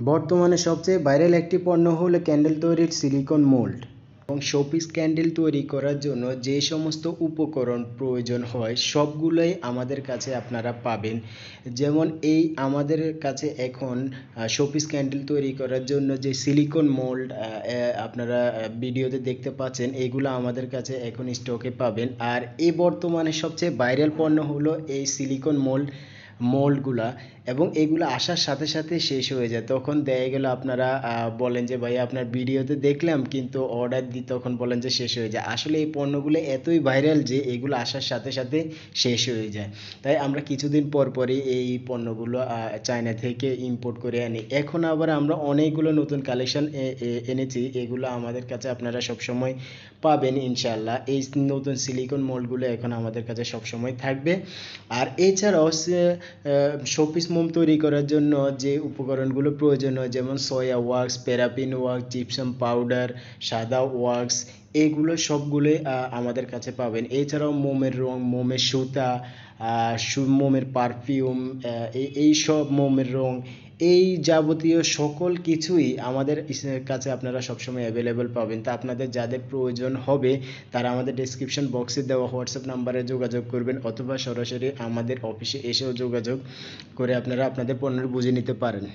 বর্তমানে সবচেয়ে ভাইরাল একটি পণ্য হলো ক্যান্ডেল তৈরির সিলিকন মোল্ড এবং শোপিস ক্যান্ডেল তৈরি করার জন্য যে সমস্ত উপকরণ প্রয়োজন হয় সবগুলোই আমাদের কাছে আপনারা পাবেন। যেমন আমাদের কাছে এখন শোপিস ক্যান্ডেল তৈরি করার জন্য যে সিলিকন মোল্ড আপনারা ভিডিওতে দেখতে পাচ্ছেন, এগুলো আমাদের কাছে এখন স্টকে পাবেন। আর বর্তমানে সবচেয়ে ভাইরাল পণ্য হলো এই সিলিকন মোল্ডগুলা, এবং এগুলো আসার সাথে সাথে শেষ হয়ে যায়। তখন দেখা গেল আপনারা বলেন যে ভাই আপনার ভিডিওতে দেখলাম কিন্তু অর্ডার দিই, তখন বলেন যে শেষ হয়ে যায়। আসলে এই পণ্যগুলো এতই ভাইরাল যে এগুলো আসার সাথে সাথে শেষ হয়ে যায়। তাই আমরা কিছুদিন পর পরই এই পণ্যগুলো চায়না থেকে ইম্পোর্ট করে আনি। এখন আবার আমরা অনেকগুলো নতুন কালেকশন এনেছি, এগুলো আমাদের কাছে আপনারা সবসময় পাবেন ইনশাল্লাহ। এই নতুন সিলিকন মোল্ডগুলো এখন আমাদের কাছে সবসময় থাকবে। আর এছাড়াও শোপিস মোম তৈরি করার জন্য যে উপকরণগুলো প্রয়োজন হয়, যেমন soya wax, paraffin wax, gypsum powder, সাদা ওয়াক্স, এগুলো সবগুলোই আমাদের কাছে পাবেন। এছাড়াও মোমের রং, মোমের সুতা, মোমের পারফিউম, এই সব মোমের রং, এই যাবতীয় সকল কিছুই আমাদের কাছে আপনারা সবসময় অ্যাভেলেবেল পাবেন। তা আপনাদের যাদের প্রয়োজন হবে তারা আমাদের ডেসক্রিপশন বক্সে দেওয়া হোয়াটসঅ্যাপ নাম্বারে যোগাযোগ করবেন, অথবা সরাসরি আমাদের অফিসে এসেও যোগাযোগ করে আপনারা আপনাদের পণ্য বুঝে নিতে পারেন।